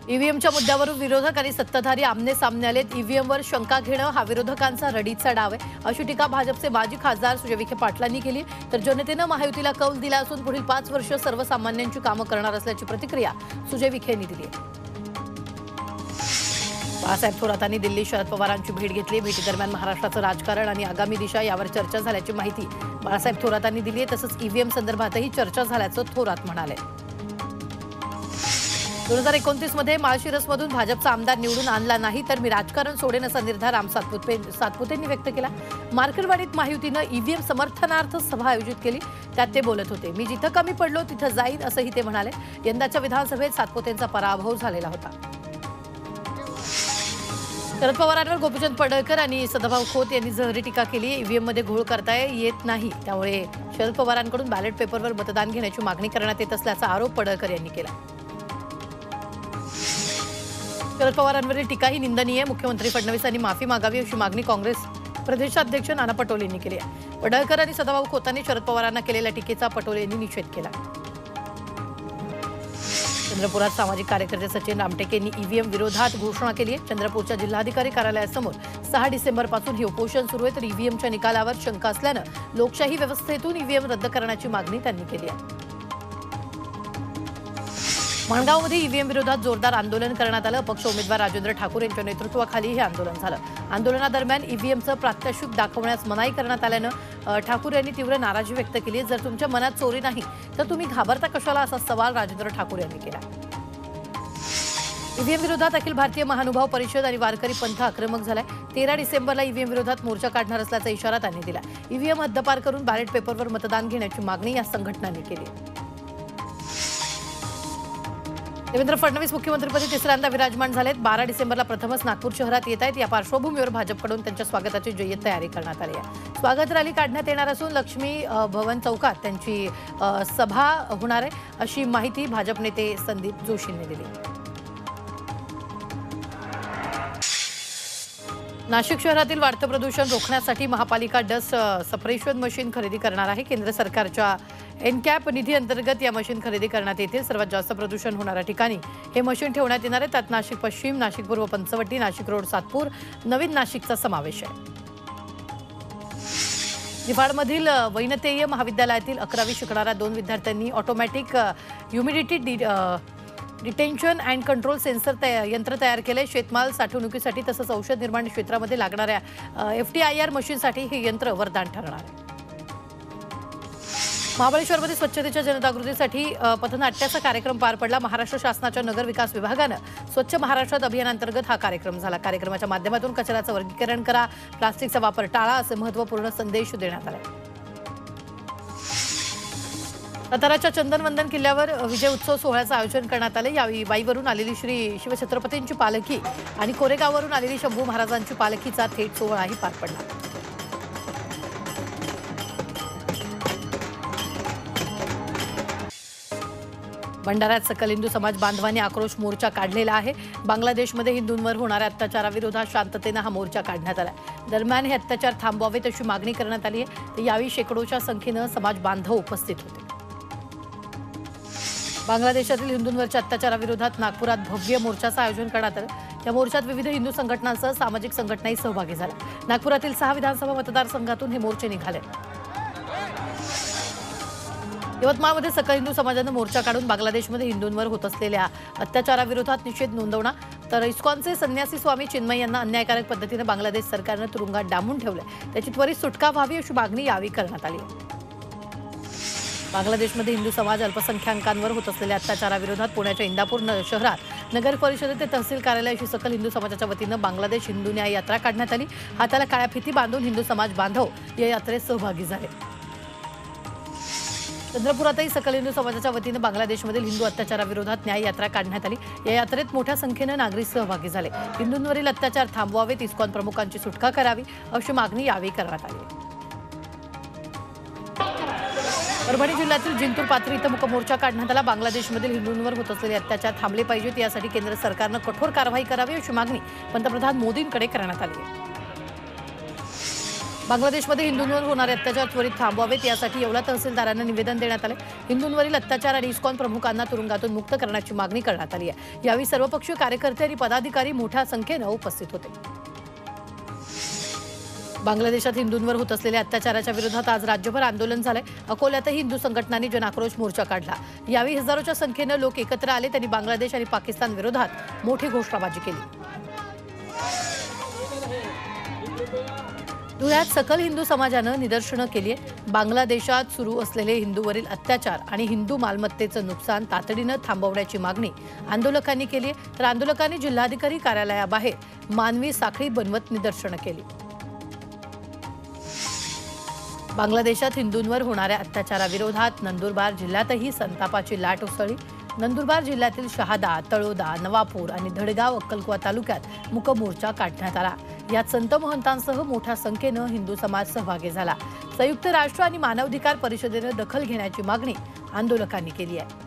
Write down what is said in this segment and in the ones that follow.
ईव्हीएमच्या मुद्द्यावरून विरोधक आणि सत्ताधारी आमने सामने आलेत। ईव्हीएमवर शंका घेणं हा विरोधकांचा रडीचा डाव आहे, अशी टीका भाजपचे माजी खासदार सुजय विखे पाटलांनी केली। तर जनतेनं महायुतीला कौल दिला असून पुढील 5 वर्ष सर्वसामान्यांची कामं करणार असल्याची प्रतिक्रिया सुजय विखेंनी दिली आहे। बाळासाहेब थोरातांनी दिल्ली शरद पवारांची भेट घेतली। भेटीदरम्यान महाराष्ट्राचं राजकारण आणि आगामी दिशा यावर चर्चा झाल्याची माहिती बाळासाहेब थोरातांनी दिली आहे। तसंच ईव्हीएम संदर्भातही चर्चा झाल्याचं थोरात म्हणाले। 2029 मध्ये माळशिरसमधून भाजपचा आमदार निवडून आणला नाही तर मी राजकारण सोडेन असा निर्धार राम सातपुतेंनी व्यक्त केला। मार्केटवाडीत महायुतीनं ईव्हीएम समर्थनार्थ सभा आयोजित केली, त्यात ते बोलत होते। मी जिथं कमी पडलो तिथं जाईन असंही ते म्हणाले। यंदाच्या विधानसभेत सातपुतेंचा पराभव झालेला होता। शरद पवारांवर गोपीचंद पडळकर आणि सदाभाऊ खोत यांनी जहरी टीका केली। ईव्हीएममध्ये घोळ करता येत नाही, त्यामुळे शरद पवारांकडून बॅलेट पेपरवर मतदान घेण्याची मागणी करण्यात येत असल्याचा आरोप पडळकर यांनी केला। शरद पवारांवरील टीका ही निंदनीय आहे। मुख्यमंत्री फडणवीसांनी माफी मागावी अशी मागणी काँग्रेस प्रदेशाध्यक्ष नाना पटोले यांनी केली आहे। पडळकर आणि सदाभाऊ खोतांनी शरद पवारांना केलेल्या टीकेचा पटोले यांनी निषेध केला। चंद्रपुरात सामाजिक कार्यकर्ते सचिन रामटेके यांनी ईव्हीएम विरोधात घोषणा केली आहे। चंद्रपूरच्या जिल्हाधिकारी कार्यालयासमोर 6 डिसेंबरपासून हे उपोषण सुरू आहे। तर ईव्हीएमच्या निकालावर शंका असल्यानं लोकशाही व्यवस्थेतून ईव्हीएम रद्द करण्याची मागणी त्यांनी केली आहे। माणगावमध्ये ईव्हीएम विरोधात जोरदार आंदोलन करण्यात आलं। अपक्ष उमेदवार राजेंद्र ठाकूर यांच्या नेतृत्वाखाली हे आंदोलन झालं। आंदोलनादरम्यान ईव्हीएमचं प्रात्यक्षिक दाखवण्यास मनाई करण्यात आल्यानं ठाकूर यांनी तीव्र नाराजी व्यक्त केली। जर तुमच्या मनात चोरी नाही तर तुम्ही घाबरता कशाला असा सवाल राजेंद्र ठाकूर यांनी केला। ईव्हीएम विरोधात अखिल भारतीय महानुभाव परिषद आणि वारकरी पंथ आक्रमक झालाय। 13 डिसेंबरला ईव्हीएम विरोधात मोर्चा काढणार असल्याचा इशारा त्यांनी दिला। ईव्हीएम हद्दपार करून बॅलेट पेपरवर मतदान घेण्याची मागणी या संघटनांनी केली। देवेंद्र फडणवीस मुख्यमंत्रीपदी तिसऱ्यांदा विराजमान झालेत। 12 डिसेंबरला प्रथमच नागपूर शहरात येत आहेत। या पार्श्वभूमीवर भाजपकडून त्यांच्या स्वागताची जय्यत तयारी करण्यात आली आहे। स्वागत रॅली काढण्यात येणार असून लक्ष्मी भवन चौकात त्यांची सभा होणार आहे, अशी माहिती भाजप नेते संदीप जोशींनी दिली। नाशिक शहरातील वाढतं प्रदूषण रोखण्यासाठी महापालिका डस्ट सपरेशन मशीन खरेदी करणार आहे। केंद्र सरकारच्या एनकॅप निधी अंतर्गत या मशीन खरेदी करण्यात येतील। सर्वात जास्त प्रदूषण होणाऱ्या ठिकाणी हे मशीन ठेवण्यात येणार आहे। त्यात नाशिक पश्चिम, नाशिक पूर्व पंचवटी, नाशिक रोड सातपूर, नवीन नाशिकचा समावेश आहे। निफाडमधील वैनतेय महाविद्यालयातील 11वी शिकणाऱ्या 2 विद्यार्थ्यांनी automatic humidity detention and control sensor यंत्र तयार केले। शेतमाल साठवणुकीसाठी तसंच औषध निर्माण क्षेत्रामध्ये लागणाऱ्या FTIR मशीनसाठी हे यंत्र वरदान ठरणार आहे। महाबळेश्वरमध्ये स्वच्छतेच्या जनजागृतीसाठी पथनाट्याचा कार्यक्रम पार पडला। महाराष्ट्र शासनाच्या नगर विकास विभागानं स्वच्छ महाराष्ट्रात अभियानांतर्गत हा कार्यक्रम झाला। कार्यक्रमाच्या माध्यमातून कचऱ्याचं वर्गीकरण करा, प्लास्टिकचा वापर टाळा असे महत्त्वपूर्ण संदेश देण्यात आले। साताराच्या चंदनवंदन किल्ल्यावर विजय उत्सव सोहळ्याचं आयोजन करण्यात आले। यावेळी वाईवरून आलेली श्री शिवछत्रपतींची पालखी आणि कोरेगाववरून आलेली शंभू महाराजांची पालखीचा थेट सोहळाही पार पडला। भंडाऱ्यात सकल हिंदू समाज बांधवांनी आक्रोश मोर्चा काढलेला आहे। बांगलादेशमध्ये हिंदूंवर होणाऱ्या अत्याचाराविरोधात शांततेनं हा मोर्चा काढण्यात आला। दरम्यान हे अत्याचार थांबवावेत अशी मागणी करण्यात आली आहे। तर यावेळी शेकडोच्या संख्येनं समाज बांधव उपस्थित होते। बांगलादेशातील हिंदूंवरच्या अत्याचाराविरोधात नागपुरात भव्य मोर्चाचं आयोजन करण्यात आलं। या मोर्चात विविध हिंदू संघटनांसह सामाजिक संघटनाही सहभागी झाल्या। नागपुरातील 6 विधानसभा मतदारसंघातून हे मोर्चे निघाले। यवतमाळमध्ये सकल हिंदू समाजानं मोर्चा काढून बांगलादेशमध्ये हिंदूंवर होत असलेल्या अत्याचाराविरोधात निषेध नोंदवला। तर इस्कॉनचे संन्यासी स्वामी चिन्मय यांना अन्यायकारक पद्धतीने बांगलादेश सरकारनं तुरुंगात डांबून ठेवलंय, त्याची त्वरित सुटका व्हावी अशी मागणी यावेळी करण्यात आली आहे। बांगलादेशमध्ये हिंदू समाज अल्पसंख्याकांवर होत असलेल्या अत्याचाराविरोधात पुण्याच्या इंदापूर शहरात नगर परिषदेत ते तहसील कार्यालयाशी सकल हिंदू समाजाच्या वतीनं बांगलादेश हिंदू न्याय यात्रा काढण्यात आली। हाताला काळ्या फिती बांधून हिंदू समाज बांधव या यात्रेत सहभागी झाले। चंद्रपुरातही सकल हिंदू समाजाच्या वतीनं बांगलादेशमधील हिंदू अत्याचाराविरोधात न्याय यात्रा काढण्यात आली। या यात्रेत मोठ्या संख्येनं नागरिक सहभागी झाले। हिंदूंवरील अत्याचार थांबवावेत, इस्कॉन प्रमुखांची सुटका करावी अशी मागणी यावेळी करण्यात आली। परभणी जिल्ह्यातील जिंतूर पाथरी इथं मुक मोर्चा काढण्यात आला। बांगलादेशमधील हिंदूंवर होत असलेले अत्याचार थांबले पाहिजेत, यासाठी केंद्र सरकारनं कठोर कारवाई करावी अशी मागणी पंतप्रधान मोदींकडे करण्यात आली आहे। बांगलादेशमध्ये हिंदूंवर होणारे अत्याचार त्वरित थांबवावेत यासाठी येवला तहसीलदारांना निवेदन देण्यात आले। हिंदूंवरील अत्याचार आणि इस्कॉन प्रमुखांना तुरुंगातून मुक्त करण्याची मागणी करण्यात आली आहे। यावेळी सर्वपक्षीय कार्यकर्ते आणि पदाधिकारी मोठ्या संख्येने उपस्थित होते। बांगलादेशात हिंदूंवर होत असलेल्या अत्याचाराच्या विरोधात आज राज्यभर आंदोलन झाले। अकोल्यातही हिंदू संघटनांनी जनाक्रोश मोर्चा काढला। यावेळी हजारोच्या संख्येने लोक एकत्र आले। त्यांनी बांगलादेश आणि पाकिस्तान विरोधात मोठी घोषणाबाजी केली। धुळ्यात सकल हिंदू समाजानं निदर्शनं केली। बांगलादेशात सुरू असलेले हिंदूवरील अत्याचार आणि हिंदू मालमत्तेचं नुकसान तातडीनं थांबवण्याची मागणी आंदोलकांनी केली। तर आंदोलकांनी जिल्हाधिकारी कार्यालयाबाहेर मानवी साखळी बनवत निदर्शनं केली। बांगलादेशात हिंदूंवर होणाऱ्या अत्याचाराविरोधात नंदुरबार जिल्ह्यातही संतापाची लाट उसळली। नंदुरबार जिल्ह्यातील शहादा, तळोदा, नवापूर आणि धडगाव अक्कलकुवा तालुक्यात मूक मोर्चा काढण्यात आला। यात संत महंतांसह मोठ्या संख्येनं हिंदू समाज सहभागी झाला। संयुक्त राष्ट्र आणि मानवाधिकार परिषदेनं दखल घेण्याची मागणी आंदोलकांनी केली आहे।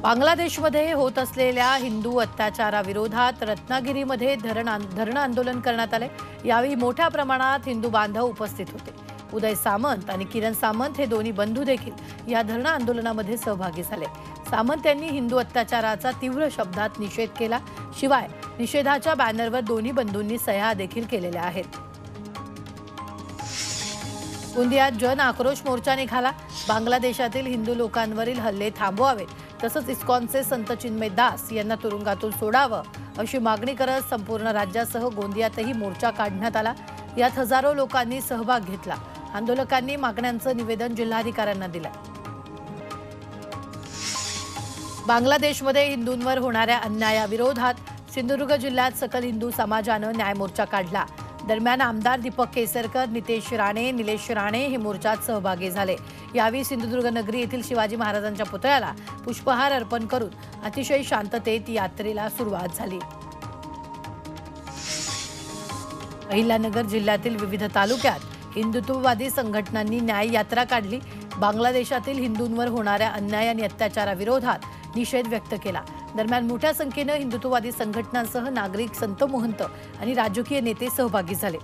बांगलादेशमध्ये होत असलेल्या हिंदू अत्याचाराविरोधात रत्नागिरीमध्ये धरण आंदोलन करण्यात आले। यावेळी मोठ्या प्रमाणात हिंदू बांधव उपस्थित होते। उदय सामंत आणि किरण सामंत हे दोन्ही बंधू देखील या धरण आंदोलनामध्ये सहभागी झाले। सामंत यांनी हिंदू अत्याचाराचा तीव्र शब्दात निषेध केला। शिवाय निषेधाच्या बॅनरवर दोन्ही बंधूंनी सह्या देखील केलेल्या आहेत। गोंदियात जन आक्रोश मोर्चा निघाला। बांगलादेशातील हिंदू लोकांवरील हल्ले थांबवावेत, तसंच इस्कॉनचे संत चिन्मय दास यांना तुरुंगातून सोडावं अशी मागणी करत संपूर्ण राज्यासह गोंदियातही मोर्चा काढण्यात आला। यात हजारो लोकांनी सहभाग घेतला। आंदोलकांनी मागण्यांचं निवेदन जिल्हाधिकाऱ्यांना दिलं। बांगलादेशमध्ये हिंदूंवर होणाऱ्या अन्यायाविरोधात सिंधुदुर्ग जिल्ह्यात सकल हिंदू समाजानं न्यायमोर्चा काढला। दरम्यान आमदार दीपक केसरकर, नितेश राणे, निलेश राणे हे मोर्चात सहभागी झाले। यावेळी सिंधुदुर्ग नगरी येथील शिवाजी महाराजांच्या पुतळ्याला पुष्पहार अर्पण करून अतिशय शांततेत यात्रेला सुरुवात झाली। अहिल्यानगर जिल्ह्यातील विविध तालुक्यात हिंदुत्ववादी संघटनांनी न्याय यात्रा काढली। बांगलादेशातील हिंदूंवर होणाऱ्या अन्याय आणि अत्याचाराविरोधात निषेध व्यक्त केला। दरम्यान मोठ्या संख्येने हिंदुत्ववादी संघटनांसह नागरिक, संत महंत आणि राजकीय नेते सहभागी झाले।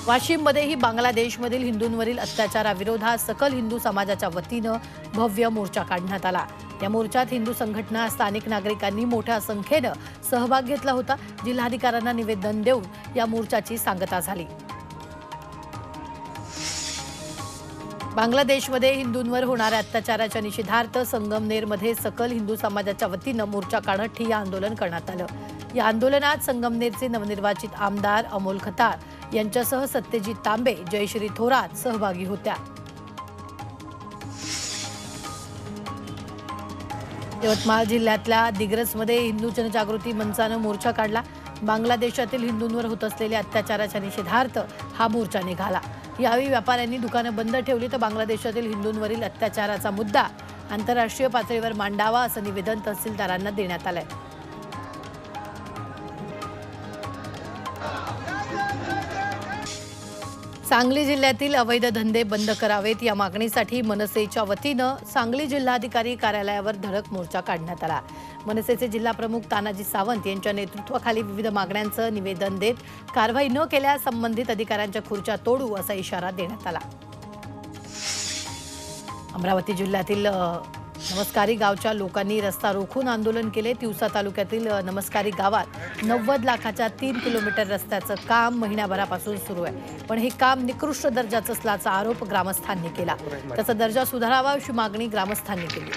वाशिममध्येही बांगलादेशमधील हिंदूंवरील अत्याचाराविरोधात सकल हिंदू समाजाच्या वतीनं भव्य मोर्चा काढण्यात आला। या मोर्चात हिंदू संघटना, स्थानिक नागरिकांनी मोठ्या संख्येनं सहभाग घेतला होता। जिल्हाधिकाऱ्यांना निवेदन देऊन या मोर्चाची सांगता झाली। बांगलादेशमध्ये हिंदूंवर होणाऱ्या अत्याचाराच्या निषेधार्थ संगमनेरमध्ये सकल हिंदू समाजाच्या वतीनं मोर्चा काढत ठिय्या आंदोलन करण्यात आलं। या आंदोलनात संगमनेरचे नवनिर्वाचित आमदार अमोल खताळ यांच्यासह सत्यजित तांबे, जयश्री थोरात सहभागी होत्या। यवतमाळ जिल्ह्यातल्या दिग्रसमध्ये हिंदू जनजागृती मंचानं मोर्चा काढला। बांगलादेशातील हिंदूंवर होत असलेल्या अत्याचाराच्या निषेधार्थ हा मोर्चा निघाला। यावेळी व्यापाऱ्यांनी दुकानं बंद ठेवली तर बांगलादेशातील हिंदूंवरील अत्याचाराचा मुद्दा आंतरराष्ट्रीय पातळीवर मांडावा असं निवेदन तहसीलदारांना देण्यात आलंय। सांगली जिल्ह्यातील अवैध धंदे बंद करावेत या मागणीसाठी मनसेच्या वतीनं सांगली जिल्हाधिकारी कार्यालयावर धडक मोर्चा काढण्यात आला। मनसेचे जिल्हा प्रमुख तानाजी सावंत यांच्या नेतृत्वाखाली विविध मागण्यांचं निवेदन देत कारवाई न केल्यास संबंधित अधिकाऱ्यांच्या खुर्च्या तोडू असा इशारा देण्यात आला। अमरावती जिल्ह्यातील नमस्कारी गावच्या लोकांनी रस्ता रोखून आंदोलन केले। तिवसा तालुक्यातील नमस्कारी गावात 90 लाखाच्या 3 किलोमीटर रस्त्याचं काम महिन्याभरापासून सुरू आहे, पण हे काम निकृष्ट दर्जाचं असल्याचा आरोप ग्रामस्थांनी केला। त्याचा दर्जा सुधारावा अशी मागणी ग्रामस्थांनी केली।